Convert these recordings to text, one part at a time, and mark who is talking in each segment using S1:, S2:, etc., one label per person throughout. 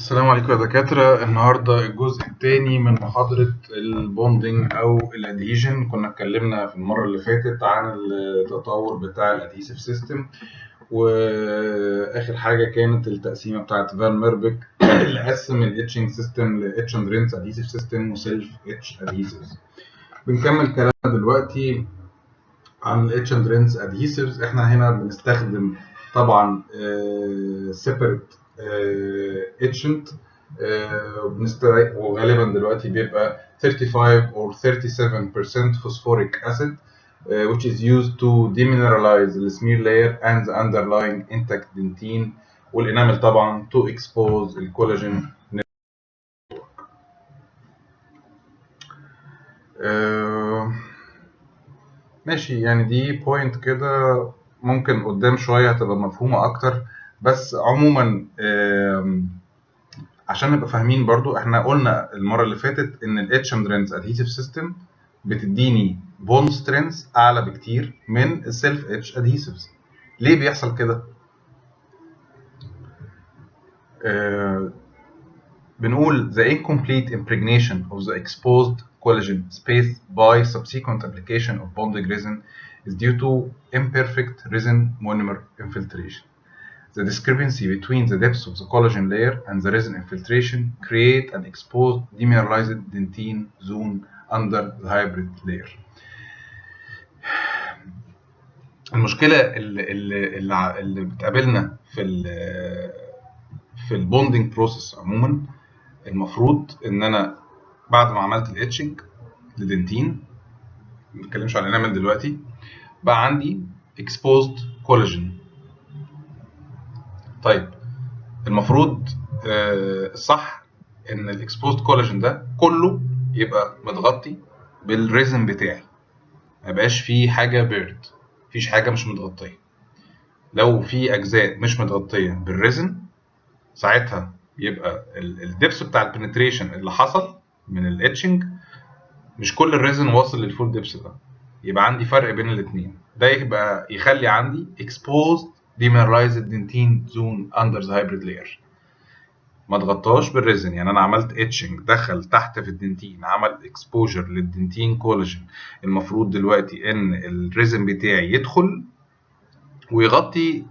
S1: السلام عليكم يا دكاترة. النهاردة الجزء الثاني من محاضرة البوندنج أو الأدهيجن. كنا اتكلمنا في المرة اللي فاتت عن التطور بتاع الأدهيسيف سيستم، وآخر حاجة كانت التقسيمة بتاعت فان ميربك اللي قسم الإتشنج سيستم لإتش أند رينس أدهيسيف سيستم وسيلف إتش أدهيسيفز. بنكمل كلامنا دلوقتي عن الإتش أند رينس أدهيسيفز. إحنا هنا بنستخدم طبعا سيبريت اتشنت، وغالبا دلوقتي بيبقى 35 or 37% phosphoric acid which is used to demineralize the smear layer and the underlying intact dentin، والانامل طبعا to expose الكولاجين. ماشي، يعني دي بوينت كده ممكن قدام شوية هتبقى مفهومة أكتر، بس عموما عشان نبقى فاهمين برضو، احنا قلنا المرة اللي فاتت ان ال Etch and Rinse Adhesive System بتديني bond strength أعلى بكتير من ال Self Etch Adhesives. ليه بيحصل كده؟ بنقول the incomplete impregnation of the exposed collagen space by subsequent application of bonding resin is due to imperfect resin monomer infiltration. The discrepancy between the depths of the collagen layer and the resin infiltration create an exposed demineralized dentin zone under the hybrid layer. المشكلة اللي بتقابلنا في البوندنج بروسيس عموما، المفروض ان انا بعد ما عملت الاتشنج لدنتين، ما بنتكلمش على الانامل دلوقتي، بقى عندي exposed collagen. طيب المفروض الصح ان الاكسبوزد كولاجين ده كله يبقى متغطي بالريزن بتاعي، ما يبقاش فيه حاجه بيرد، مفيش حاجه مش متغطيه. لو في اجزاء مش متغطيه بالريزن، ساعتها يبقى الدبس بتاع البنتريشن اللي حصل من الاتشنج مش كل الريزن واصل للفول دبس ده، يبقى عندي فرق بين الاثنين. ده يبقى يخلي عندي exposed demineralized dentin zone under the hybrid layer، ما اتغطاش بالريزن. يعني انا عملت اتشنج، دخل تحت في الدنتين، عمل اكسبوجر للدنتين كولاجين. المفروض دلوقتي ان الريزن بتاعي يدخل ويغطي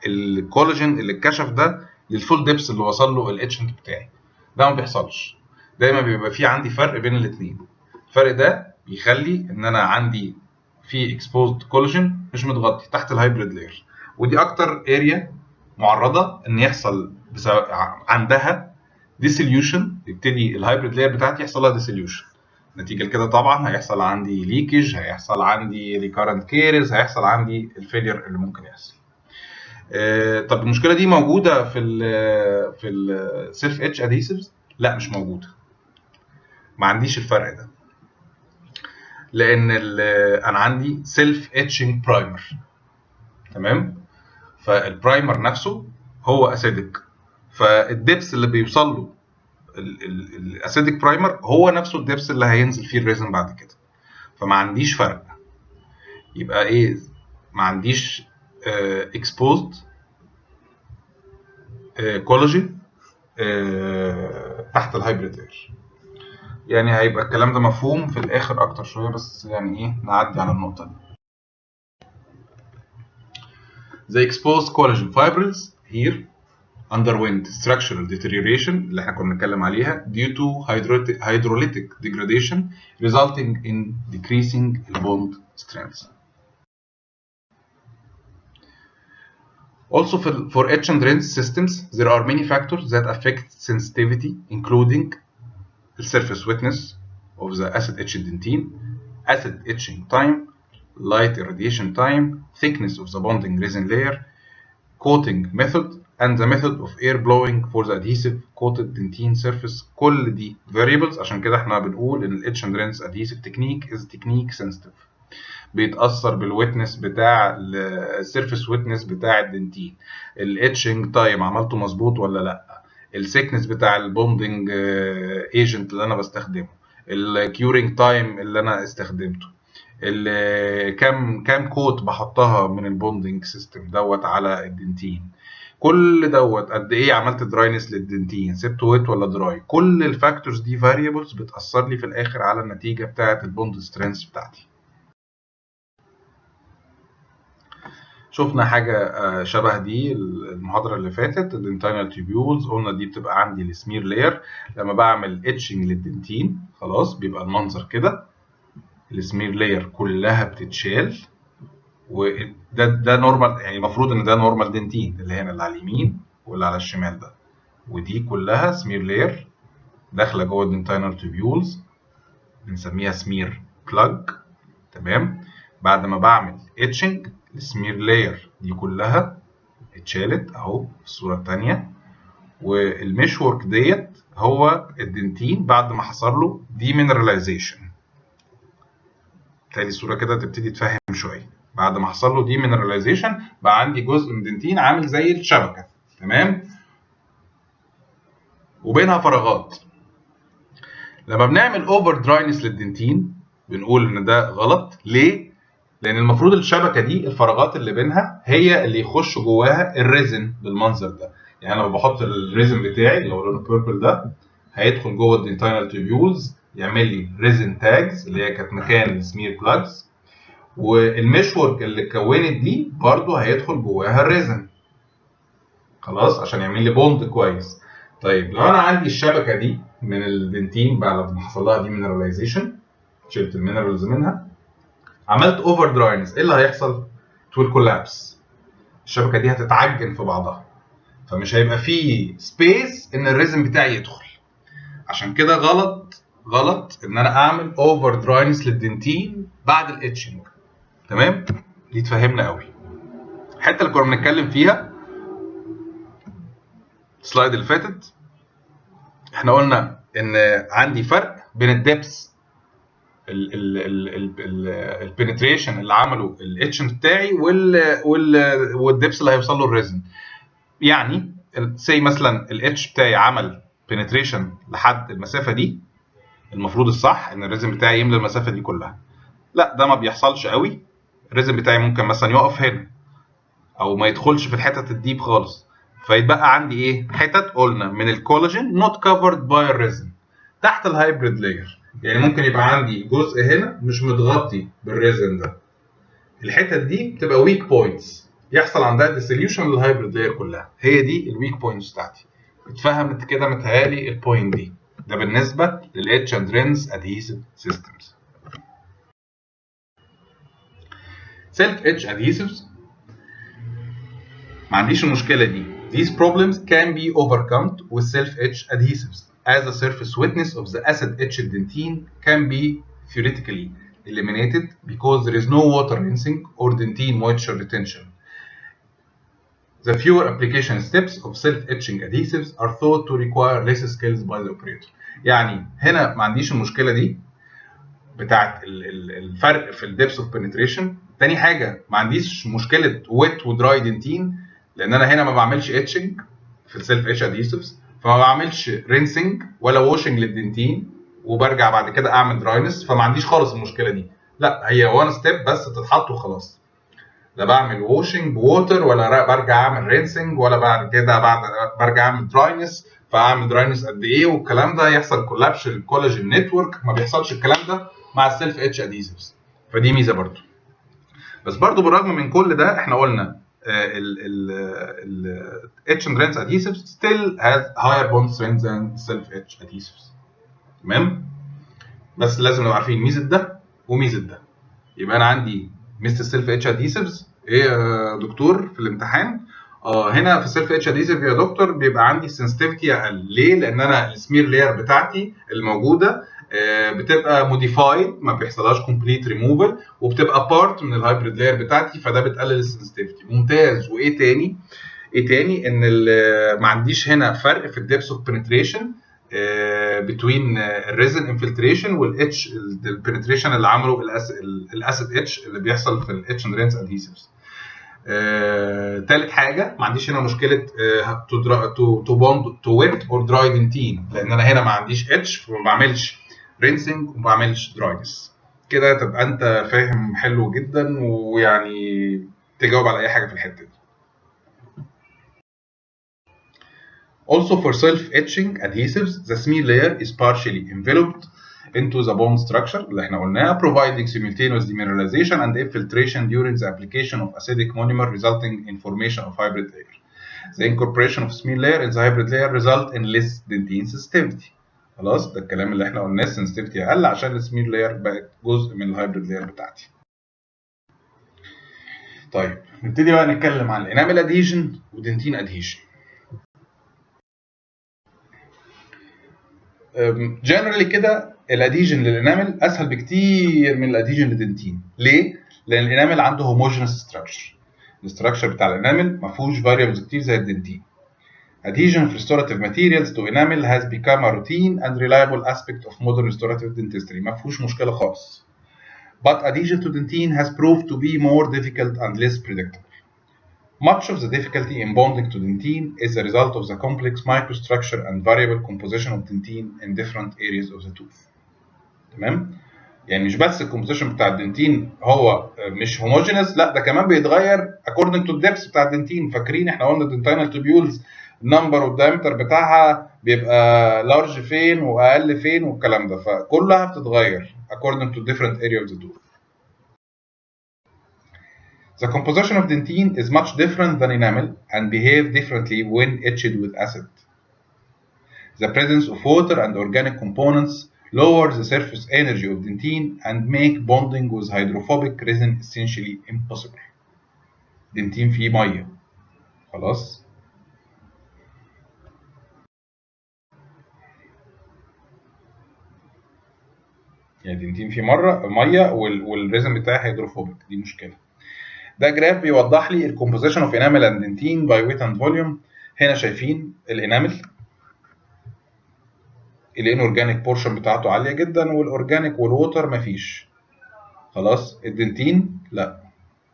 S1: الكولاجين اللي اتكشف ده للفول ديبس اللي وصل له الاتشنج بتاعي. ده ما بيحصلش، دايما بيبقى في عندي فرق بين الاثنين. الفرق ده بيخلي ان انا عندي في اكسبوزد كولاجين مش متغطي تحت الهايبريد لاير، ودي اكتر اريا معرضه ان يحصل عندها ديسوليوشن. يبتدي الهايبريد لاير بتاعتي يحصل لها ديسوليوشن، نتيجه لكده طبعا هيحصل عندي ليكج، هيحصل عندي ريكارنت كيرز، هيحصل عندي الفيلير اللي ممكن يحصل. طب المشكله دي موجوده في السيلف اتش ادهيسيفز؟ لا، مش موجوده. ما عنديش الفرق ده، لان انا عندي سيلف اتشنج برايمر. تمام؟ فالبرايمر نفسه هو اسيدك، فالدبس اللي بيوصل له الاسيدك برايمر هو نفسه الدبس اللي هينزل فيه الريزن بعد كده. فما عنديش فرق. يبقى ايه؟ ما عنديش exposed كولاجين تحت الهايبريد لاير. يعني هيبقى الكلام ده مفهوم في الاخر اكتر شويه، بس يعني ايه، نعدي على النقطه دي. The exposed collagen fibrils here underwent structural deterioration اللي احنا كنا بنتكلم عليها due to hydrolytic degradation resulting in decreasing bond strength. Also for etch and rinse systems there are many factors that affect sensitivity, including the surface wetness of the acid etched dentin, acid etching time, light irradiation time, thickness of the bonding resin layer, coating method, and the method of air blowing for the adhesive coated dentin surface. كل دي variables، عشان كده احنا بنقول ان ال etch and rinse adhesive technique is technique sensitive. بيتأثر بالويتنس بتاع السيرفيس ويتنس بتاع الدنتين، الاتشنج تايم عملته مظبوط ولا لا، السيكنس بتاع البوندنج ايجنت اللي انا بستخدمه، الكيورنج تايم اللي انا استخدمته، كام كوت بحطها من البوندنج سيستم دوت على الدنتين. كل دوت قد ايه عملت دراينس للدنتين، سبته ويت ولا دراي. كل الفاكتورز دي فاريبلز بتاثر لي في الاخر على النتيجه بتاعه البوند سترينث بتاعتي. شفنا حاجه شبه دي المحاضره اللي فاتت، الدنتينال تيوبيولز. قلنا دي بتبقى عندي السمير لاير. لما بعمل اتشنج للدنتين خلاص بيبقى المنظر كده، السمير لاير كلها بتتشال، وده نورمال، يعني المفروض ان ده نورمال دنتين اللي هنا اللي على اليمين واللي على الشمال ده، ودي كلها سمير لاير داخله جوه الدنتينال تيوبيولز بنسميها سمير بلاج. تمام. بعد ما بعمل اتشنج السمير لاير دي كلها اتشالت اهو في الصوره الثانيه، والميش ورك ديت هو الدنتين بعد ما حصل له ديمينراليزيشن. تالي الصوره كده تبتدي تفهم شويه. بعد ما حصل له ديمينراليزيشن بقى عندي جزء من الدنتين عامل زي الشبكه. تمام. وبينها فراغات. لما بنعمل اوفر دراينس للدنتين بنقول ان ده غلط. ليه؟ لان المفروض الشبكه دي الفراغات اللي بينها هي اللي يخش جواها الريزن بالمنظر ده. يعني لما بحط الريزن بتاعي اللي هو لونه بيربل ده هيدخل جوه الدنتينال تيوبيولز يعمل لي ريزن تاجز اللي هي كانت مكان السمير بلاجز، والميش ورك اللي اتكونت دي برضو هيدخل جواها الريزن خلاص عشان يعمل لي بوند كويس. طيب لو انا عندي الشبكه دي من الدنتين بعد ما حصل لها ديمينراليزيشن، شلت المينرالز منها، عملت اوفر دراينس، ايه اللي هيحصل؟ تول كولابس. الشبكه دي هتتعجن في بعضها، فمش هيبقى فيه سبيس ان الريزن بتاعي يدخل. عشان كده غلط ان انا اعمل اوفر دراينس للدنتين بعد الاتشنج. تمام؟ دي تفهمنا قوي. الحته اللي كنا بنتكلم فيها السلايد اللي فاتت، احنا قلنا ان عندي فرق بين الدبس البنتريشن اللي عمله الاتش بتاعي والدبس اللي هيوصل له الريزن. يعني سي مثلا الاتش بتاعي عمل بنتريشن لحد المسافه دي، المفروض الصح ان الريزن بتاعي يملى المسافه دي كلها. لا ده ما بيحصلش قوي. الريزن بتاعي ممكن مثلا يقف هنا او ما يدخلش في الحتت الديب خالص، فيتبقى عندي ايه؟ حتت قلنا من الكولاجين نوت كفرد باي الريزن تحت الهايبريد لاير. يعني ممكن يبقى عندي جزء هنا مش متغطي بالريزن ده، الحتت دي بتبقى ويك بوينتس يحصل عندها ديسوليوشن للهايبريد لاير كلها، هي دي الويك بوينتس بتاعتي. اتفهمت كده متهيألي البوينت دي. ده بالنسبه للاتش اند رينز ادهيسيف سيستمز. سيلف اتش ادهيسيفز ما عنديش المشكله دي. These problems can be overcome with self-etch adhesives, as the surface wetness of the acid-etched dentine can be theoretically eliminated because there is no water rinsing or dentine moisture retention. The fewer application steps of self-etching adhesives are thought to require less skills by the operator. يعني هنا ما عنديش المشكله دي بتاعت الفرق في الدبس اوف بنتريشن. تاني حاجه ما عنديش مشكله ويت ودراي دنتين، لان انا هنا ما بعملش اتشنج في السيلف اتش ادهيسيفز، فما بعملش رينسنج ولا واشنج للدنتين وبرجع بعد كده اعمل دراينس، فما عنديش خالص المشكله دي. لا هي وان ستيب بس تتحط وخلاص، لا بعمل واشنج بووتر ولا برجع اعمل رينسنج ولا بعد كده برجع اعمل دراينس، فاعمل دراينس قد ايه والكلام ده يحصل كولابش الكولاجين نتورك. ما بيحصلش الكلام ده مع السيلف اتش ادهيسيفز، فدي ميزه برضو. بس برضو بالرغم من كل ده احنا قلنا ال etch and rinse adhesives still has higher bond strength than self etch adhesives. تمام؟ بس لازم نبقى عارفين ميزه ده وميزه ده. يبقى انا عندي ميزه السيلف اتش ادهيسيفز ايه يا دكتور في الامتحان؟ هنا في السيلف اتش ادهيسيف يا دكتور بيبقى عندي سنسيتيفيتي اقل. ليه؟ لان انا السمير لاير بتاعتي الموجوده بتبقى موديفايد، ما بيحصلهاش كومبليت ريموفل، وبتبقى بارت من الهايبريد لاير بتاعتي، فده بتقلل السنسيتيفيتي. ممتاز. وايه تاني؟ ان ما عنديش هنا فرق في الدبس اوف بنتريشن بتوين الريزن انفلتريشن والاتش البنتريشن اللي عمله الاسيد اتش اللي بيحصل في الاتش اند رينس ادهيسيفز. تالت حاجه ما عنديش هنا مشكله تو بوند تو ويت اور دراي دنتين، لان انا هنا ما عنديش اتش فما بعملش رينسنج وما بعملش دراينس. كده تبقى انت فاهم حلو جدا، ويعني تجاوب على اي حاجه في الحته دي. Also for self-etching adhesives, the smear layer is partially enveloped into the bond structure اللي احنا قلناها, providing simultaneous demineralization and infiltration during the application of acidic monomer, resulting in formation of hybrid layer. The incorporation of smear layer in the hybrid layer result in less dentin sensitivity. خلاص ده الكلام اللي احنا قلناه, sensitivity اقل عشان السمير لاير بقت جزء من الهايبريد لاير بتاعتي. طيب نبتدي بقى نتكلم عن الانامل ادهيجن ودنتين ادهيجن. جنرالي كده الادهيجن للانامل اسهل بكتير من الادهيجن للدنتين. ليه؟ لان الانامل عنده هوموجينس ستراكشر. الاستراكشر بتاع الانامل ما فيهوش فاريبلز كتير زي الدنتين. Adhesion of restorative materials to enamel has become a routine and reliable aspect of modern restorative dentistry. ما فيهوش مشكلة خالص. But adhesion to dentin has proved to be more difficult and less predictable. Much of the difficulty in bonding to dentin is the result of the complex microstructure and variable composition of dentin in different areas of the tooth. تمام؟ يعني مش بس الكومبوزيشن بتاع الدنتين هو مش homogeneous، لا ده كمان بيتغير according to the depth بتاع الدنتين. فاكرين احنا قلنا dentinal tubules النمبر والدايمتر بتاعها بيبقى لارج فين واقل فين والكلام ده، فكلها بتتغير according to different area of the tooth. The composition of dentin is much different than enamel and behave differently when etched with acid. The presence of water and organic components lowers the surface energy of dentin and make bonding with hydrophobic resin essentially impossible. dentin فيه ميه خلاص. يعني dentin فيه ميه والريزن بتاعي هيدروفوبيك، دي مشكله. ده جراف بيوضح لي الكومبوزيشن اوف انامل اند دنتين باي ويت اند فوليوم. هنا شايفين الانامل الانورجانيك بورشن بتاعته عاليه جدا والاورجانيك والووتر مفيش. خلاص الدنتين لا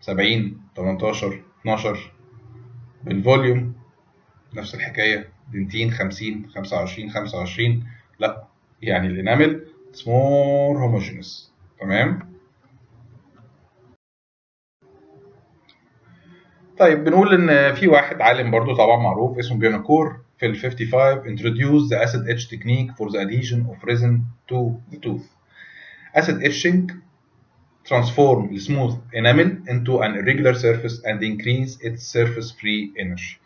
S1: 70 18 12. بالفوليوم نفس الحكايه، دنتين 50 25 25. لا يعني الانامل it's more homogeneous. تمام. طيب بنقول ان في واحد عالم برضو طبعا معروف اسمه بيونكور في ال 55 introduced the acid etch technique for the adhesion of resin to the tooth. Acid etching transform the smooth enamel into an irregular surface and increase its surface free energy.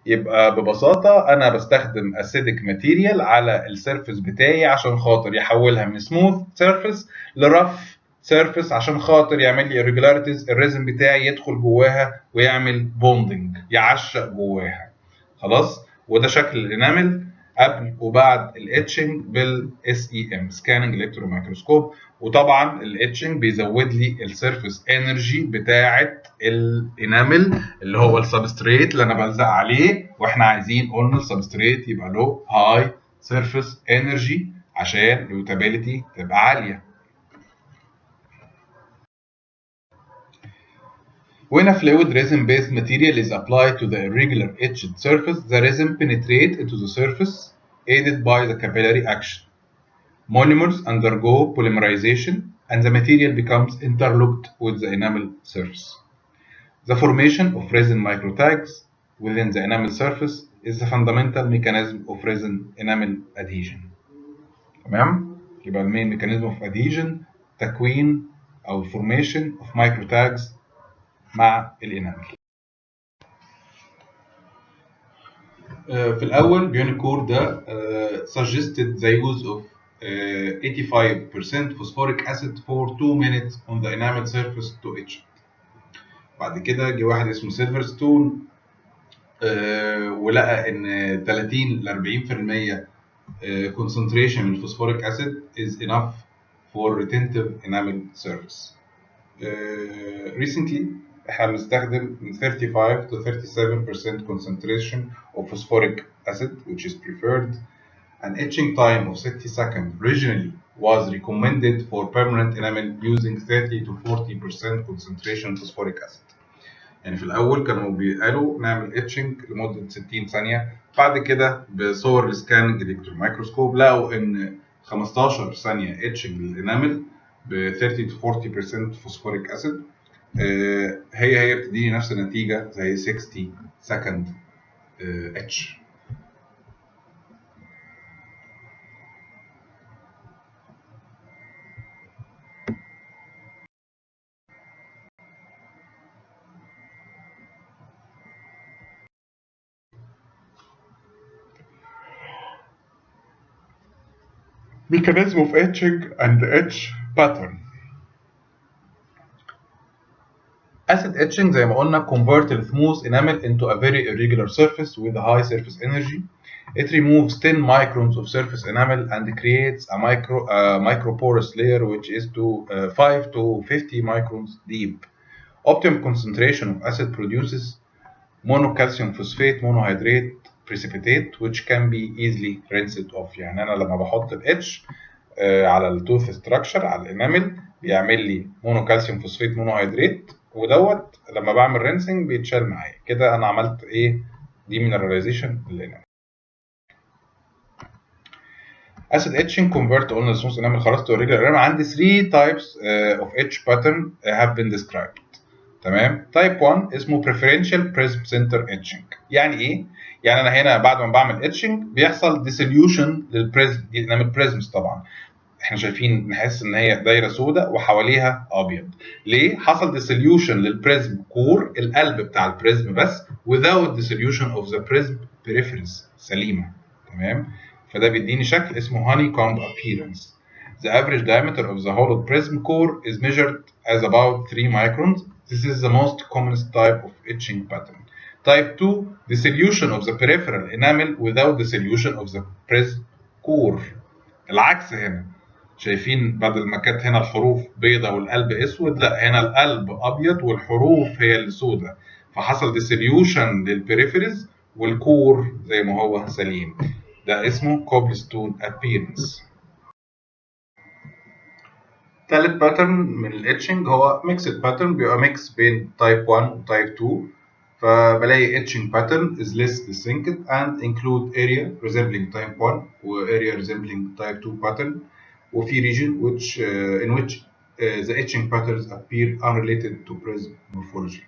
S1: يبقى ببساطة أنا بستخدم acidic material على السيرفس بتاعي عشان خاطر يحولها من smooth surface لرف سيرفس عشان خاطر يعمل لي irregularities، الريزن بتاعي يدخل جواها ويعمل بوندنج، يعشق جواها. خلاص، وده شكل الانامل قبل وبعد الاتشنج بالاس اي ام سكاننج الكترون مايكروسكوب. وطبعا الاتشنج بيزود لي السيرفيس انرجي بتاعه الانامل اللي هو السبستريت اللي انا بلزق عليه، واحنا عايزين قلنا السبستريت يبقى له هاي سيرفيس انرجي عشان اليوتابيليتي تبقى عاليه. When a fluid resin-based material is applied to the irregular etched surface, the resin penetrates into the surface aided by the capillary action. Monomers undergo polymerization and the material becomes interlocked with the enamel surface. The formation of resin microtags within the enamel surface is the fundamental mechanism of resin enamel adhesion. تمام؟ يبقى المين mechanism of adhesion تكوين أو formation of microtags مع الانامل. في الاول بيونيكور ده suggested the use of 85% phosphoric acid for 2 minutes on the enamel surface to etch. بعد كده جه واحد اسمه سيلفرستون ولقى ان 30 ل 40% concentration من الفوسفوريك acid is enough for retentive enamel surface. Recently احنا بنستخدم 35 to 37% concentration of phosphoric acid which is preferred. An etching time of 60 seconds originally was recommended for permanent enamel using 30 to 40% concentration phosphoric acid. يعني في الأول كانوا بيقالوا نعمل etching لمدة 60 ثانية، بعد كده بصور السكاننج الكترون مايكروسكوب لقوا إن 15 ثانية etching للانامل ب 30 to 40% phosphoric acid هي بتديني نفس النتيجة زي 60 second etch. Mechanism of etching and etch pattern. Acid etching زي ما قلنا convert a smooth enamel into a very irregular surface with a high surface energy. It removes 10 microns of surface enamel and creates a microporous layer which is 5 to 50 microns deep. Optimum concentration of acid produces monocalcium phosphate monohydrate precipitate which can be easily rinsed off. يعني انا لما بحط الاتش على التوث ستراكشر على الانامل بيعمل لي مونوكالسيوم فوسفات مونوهيدرات، ودوت لما بعمل رينسنج بيتشال معايا كده. انا عملت ايه؟ ديمينراليزيشن للانامل. acid etching convert قلنا smooth enamel خلاص to regular enamel. عندي 3 types of etch pattern have been described. تمام. تايب 1 اسمه preferential prism center etching. يعني ايه؟ يعني انا هنا بعد ما بعمل etching بيحصل dissolution للبريزم، دي انامل بريزمز طبعا. احنا شايفين نحس ان هي دايره سوداء وحواليها ابيض. ليه؟ حصل dissolution للبريزم كور، القلب بتاع البريزم بس، without dissolution of the prism peripheries، سليمه. تمام. فده بيديني شكل اسمه honeycomb appearance. The average diameter of the hollow prism core is measured as about 3 microns. This is the most commonest type of etching pattern. Type 2, dissolution of the peripheral enamel without dissolution of the prism core. العكس هنا، شايفين بدل ما كانت هنا الحروف بيضة والقلب اسود، لا هنا القلب ابيض والحروف هي اللي سودة، فحصل ديسوليوشن للبريفريز والكور زي ما هو سليم. ده اسمه كوبلستون ابيرنس. تالت باترن من الاتشنج هو ميكسد باترن، بيبقى ميكس بين تايب 1 وتايب 2. فبلاقي etching pattern is less distinct and include area resembling type 1 و area resembling type 2 pattern، وفي region in which the etching patterns appear unrelated to prism morphology.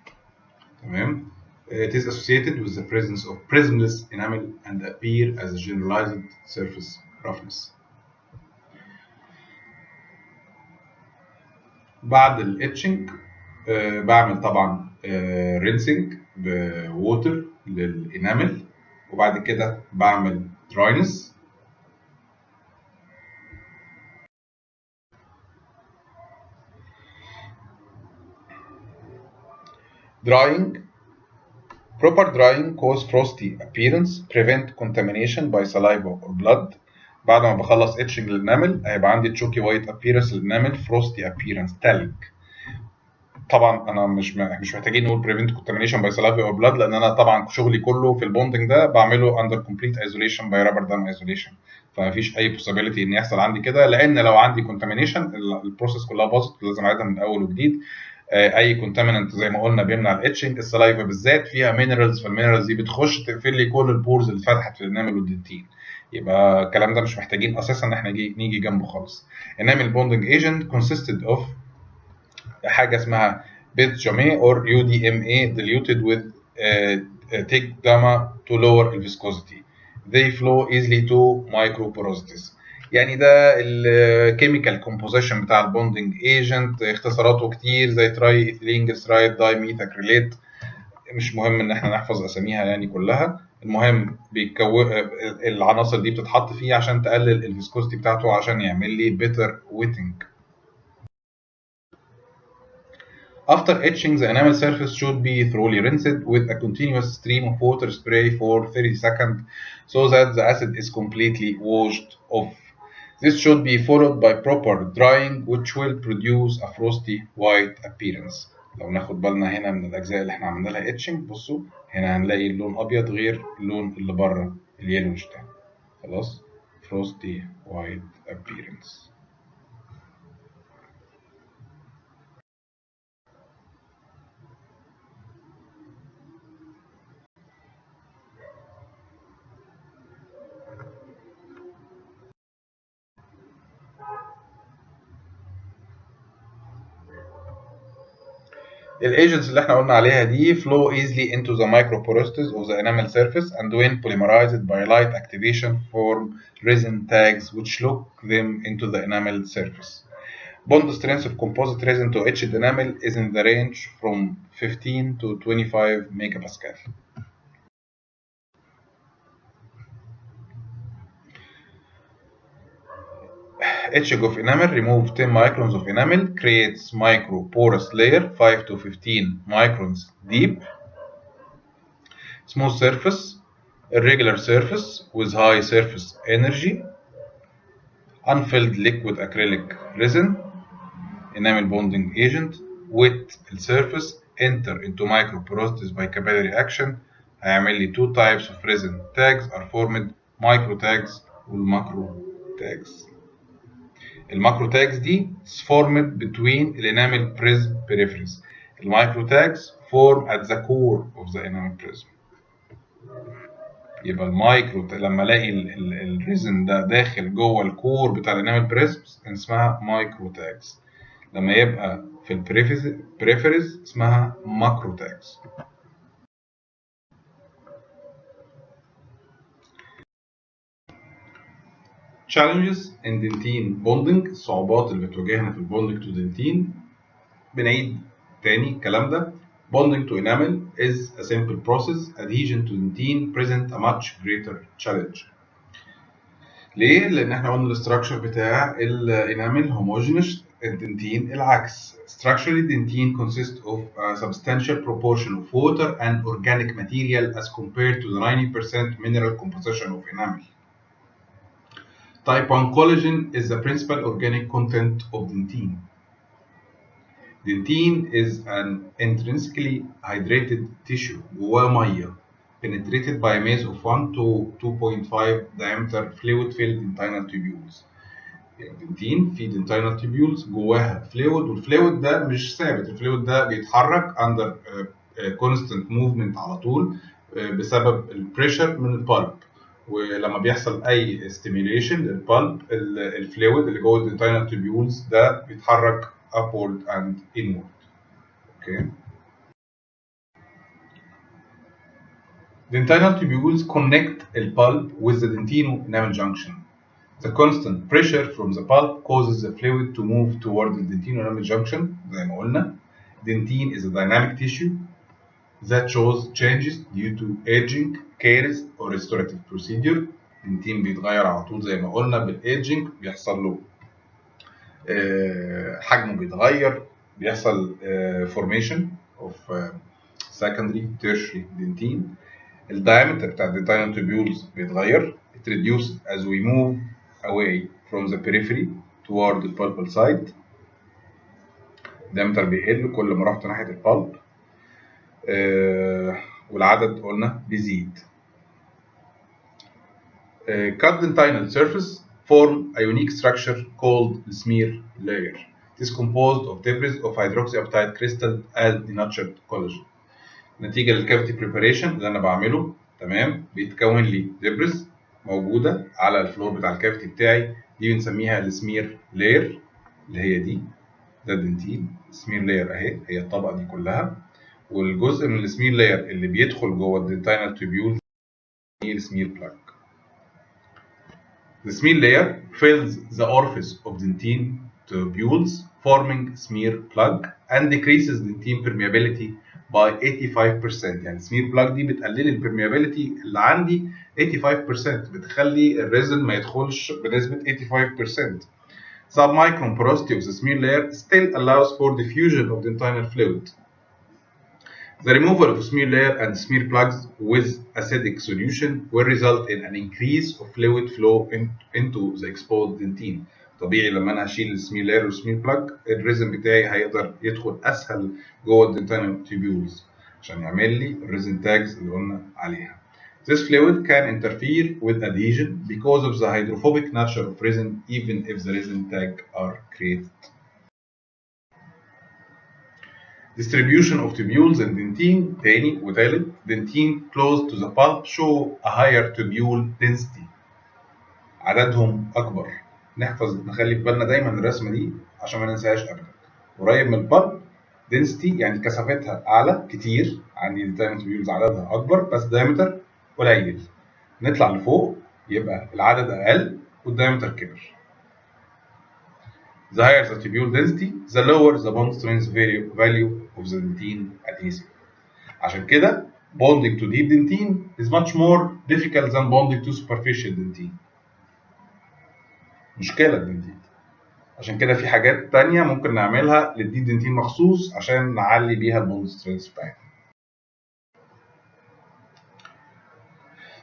S1: تمام. It is associated with the presence of prismless enamel and appear as a generalized surface roughness. بعد الاتشنج بعمل طبعا رينسنج بووتر للانامل، وبعد كده بعمل دراينس. Drying. Proper drying cause frosty appearance, prevent contamination by saliva or blood. بعد ما بخلص etching للانامل هيبقى عندي تشوكي وايت appearance للانامل، frosty appearance تلج. طبعا انا مش محتاجين نقول prevent contamination by saliva or blood، لان انا طبعا شغلي كله في البوندنج ده بعمله under complete isolation by rubber dam isolation، فمفيش اي possibility ان يحصل عندي كده، لان لو عندي contamination البروسيس كلها باظت، لازم اعيدها من اول وجديد. اي كونتاميننت زي ما قلنا بيمنع الاتشنج. السلايفا بالذات فيها مينرالز، فالمينرالز دي بتخش تقفل لي كل البورز اللي فتحت في الانامل والدنتين، يبقى الكلام ده مش محتاجين اساسا ان احنا نيجي جنبه خالص. انامل بوندنج ايجنت consisted of حاجه اسمها بيتجامي or UDMA diluted with TIG gamma to lower viscosity. They flow easily to microporosities. يعني ده الكيميكال كومبوزيشن بتاع البوندنج ايجنت، اختصاراته كتير زي تراي ايثيلين جليسرايد داي ميثاكريليت، مش مهم ان احنا نحفظ اساميها يعني كلها. المهم بيتكون العناصر دي بتتحط فيه عشان تقلل الفيسكوستي بتاعته عشان يعمل لي بيتر ويتنج. After etching, the enamel surface should be thoroughly rinsed with a continuous stream of water spray for 30 seconds so that the acid is completely washed off. This should be followed by proper drying which will produce a frosty white appearance. لو ناخد بالنا هنا من الأجزاء اللي احنا عملنا لها etching، بصوا هنا هنلاقي اللون أبيض غير اللون اللي بره اليلوش ده. خلاص؟ frosty white appearance. الايجنتس اللي احنا قلنا عليها دي flow easily into the microporosities of the enamel surface and when polymerized by light activation form resin tags which lock them into the enamel surface. Bond strength of composite resin to etched enamel is in the range from 15 to 25 megapascal. Etching of enamel, remove 10 microns of enamel, creates micro porous layer 5 to 15 microns deep. Smooth surface, irregular surface with high surface energy, unfilled liquid acrylic resin, enamel bonding agent, wet surface, enter into microporosis by capillary action. هيعمل لي two types of resin tags are formed, microtags والماكرو tags. الماكرو tags دي formed between الانامل prism peripheries. المايكرو tags form at the core of the enamel prism. يبقى المايكرو لما الاقي الريزن ده داخل جوه الكور بتاع الانامل بريزم اسمها مايكرو تاجز. لما يبقى في البريفريز اسمها ماكرو تاجز. challenges in dentin bonding، الصعوبات اللي بتواجهنا في البوندنج تو دنتين. بنعيد تاني الكلام ده. bonding to enamel is a simple process. adhesion to dentin present a much greater challenge. ليه؟ لأن احنا قلنا الاستراكشر بتاع الانامل homogeneous، الدنتين العكس. Structurally, dentin consists of a substantial proportion of water and organic material as compared to the 90% mineral composition of enamel. Type 1 collagen is the principal organic content of dentin. Dentin is an intrinsically hydrated tissue جواه ميه penetrated by a maze of 1 to 2.5 diameter fluid-filled dentinal tubules. الدنتين في dentinal tubules جواها فلويد، والفلويد ده مش ثابت، الفلويد ده بيتحرك under constant movement على طول بسبب البريشر من البالب. ولما بيحصل اي stimulation للبالب الفلويد اللي جوه الdentinal tubules ده بيتحرك upward and inward. اوكي. Dentinal tubules connect the pulp with the dentino-enamel junction. The constant pressure from the pulp causes the fluid to move toward the dentino-enamel junction. زي ما قلنا. Dentin is a dynamic tissue that shows changes due to aging, caries or restorative procedure. Dentin بيتغير على طول زي ما قلنا بالايجنج، بيحصل له حجمه بيتغير، بيحصل formation of secondary tertiary dentin. الدايمتر بتاع الdentinal tubules بيتغير. It reduces as we move away from the periphery toward the pulpal side. الدايمتر بيقل كل ما رحت ناحية البالب. والعدد قلنا بيزيد. Cut dentinal surface form a unique structure called the smear layer. It is composed of debris of hydroxyapatite crystal as denatured collagen. نتيجة للكافيتي بريباريشن اللي أنا بعمله، تمام، بيتكون لي دبرس موجودة على الفلور بتاع الكافيتي بتاعي، دي بنسميها السمير لاير اللي هي دي، ده الدنتين. السمير لاير أهي هي الطبقة دي كلها، والجزء من السمير لاير اللي بيدخل جوه الدنتينال تيوبيول هي السمير بلاج. The smear layer fills the orifice of dentin tubules forming smear plug and decreases dentin permeability by 85%. يعني السمير بلاج دي بتقلل البرميابيليتي اللي عندي 85%، بتخلي الريزن ما يدخلش بنسبة 85%. Submicron porosity of the smear layer still allows for diffusion of dentinal fluid. The removal of smear layer and smear plugs with acidic solution will result in an increase of fluid flow into the exposed dentin. طبيعي لما انا هشيل السمير لاير والسمير بلاج الريزن بتاعي هيقدر يدخل اسهل جوه الدنتينال تيوبيولز عشان يعمل لي الريزن تاجز اللي قلنا عليها. This fluid can interfere with adhesion because of the hydrophobic nature of resin even if the resin tag are created. Distribution of tubules in dentin تاني وتالت. dentin close to the pulp show a higher tubule density. عددهم أكبر. نخلي في بالنا دايما الرسمة دي عشان ما ننساهاش أبدا. قريب من البلب density يعني كثافتها أعلى كتير، عندي dentinal tubules عددها أكبر بس diameter قليل. نطلع لفوق يبقى العدد أقل والdiameter كبر. The higher the tubule density, the lower the bond strength value of the dentin adhesive. عشان كده bonding to deep dentin is much more difficult than bonding to superficial dentin. مشكلة الدنتين. عشان كده في حاجات تانية ممكن نعملها للدي دنتين مخصوص عشان نعلي بيها البوند سترينث بتاعتنا.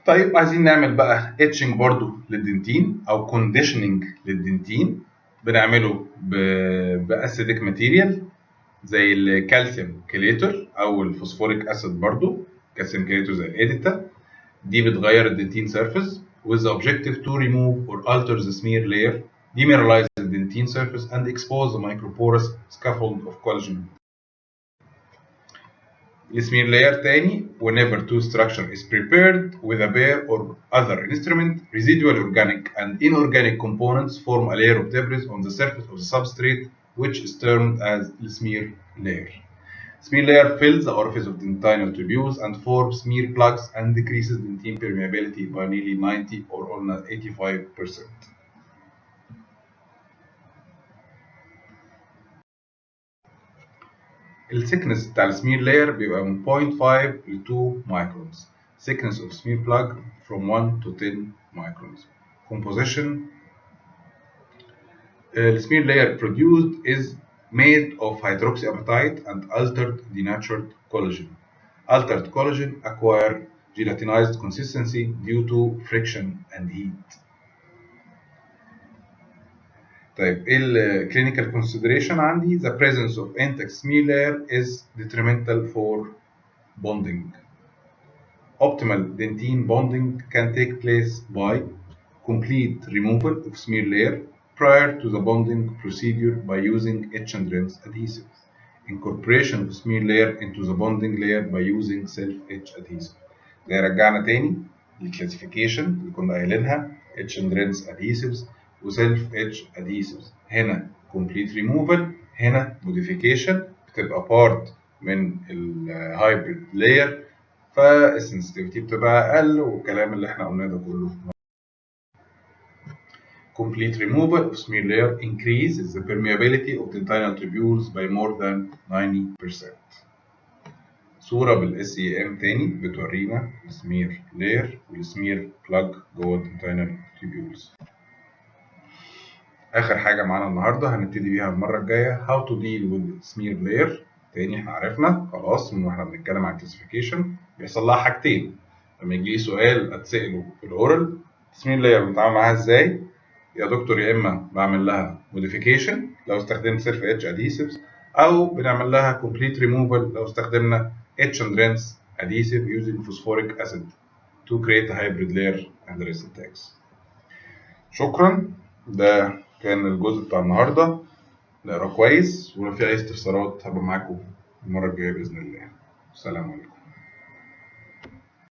S1: طيب عايزين نعمل بقى اتشنج برضو للدنتين او كونديشننج للدنتين، بنعمله باسيديك ماتيريال زي الكالسيوم كليتر او الفوسفوريك اسيد، برضو كالسيوم كليتر زي الاديتا. دي بتغير الدنتين سيرفيس with the objective to remove or alter the smear layer, demineralize the dentine surface and expose the microporous scaffold of collagen. السمير layer تاني whenever two structure is prepared with a bare or other instrument, residual organic and inorganic components form a layer of debris on the surface of the substrate, which is termed as the smear layer. Smear layer fills the orifice of dentinal tubules and forms smear plugs and decreases dentine permeability by nearly 90 or almost 85%. الثيكنس بتاع السمير لاير بيبقى من 0.5 ل 2 microns. thickness of smear plug from 1 to 10 microns. Composition. The smear layer produced is made of hydroxyapatite and altered denatured collagen. Altered collagen acquire gelatinized consistency due to friction and heat. طيب ايه الكلينيكال consideration عندي؟ The presence of intact smear layer is detrimental for bonding. Optimal dentine bonding can take place by complete removal of smear layer prior to the bonding procedure by using etch and rinse adhesive. Incorporation of smear layer into the bonding layer by using self-etch adhesive. ده يرجعنا تاني للكلاسيفيكيشن اللي كنا قايلينها etch and rinse adhesives و self-etch adhesives. هنا complete removal، هنا modification، بتبقى part من الهايبريد لاير، فالسنسيتيفيتي بتبقى اقل والكلام اللي احنا قلناه ده كله. Complete removal of smear layer increases the permeability of dentinal tubules by more than 90%. صورة بالاس اي ام تاني بتورينا السمير لاير والسمير بلاج جوه الدنتينال tubules. اخر حاجة معانا النهارده هنبتدي بيها المرة الجاية how to deal with smear layer. تاني احنا عرفنا خلاص من واحنا بنتكلم عن كلاسيفيكيشن بيحصل لها حاجتين. لما يجي لي سؤال اتساله في الاورال السمير لاير بنتعامل معاها ازاي؟ يا دكتور يا اما بعمل لها موديفيكيشن لو استخدمت سيلف اتش ادهيسيفز، او بنعمل لها كومبليت ريموفال لو استخدمنا اتش اند رينس ادهيسيف using phosphoric acid to create a hybrid layer and resin tags. شكرا. ده كان الجزء بتاع النهارده، نقرا كويس ولو في اي استفسارات هبقى معاكم المره الجايه باذن الله. السلام عليكم.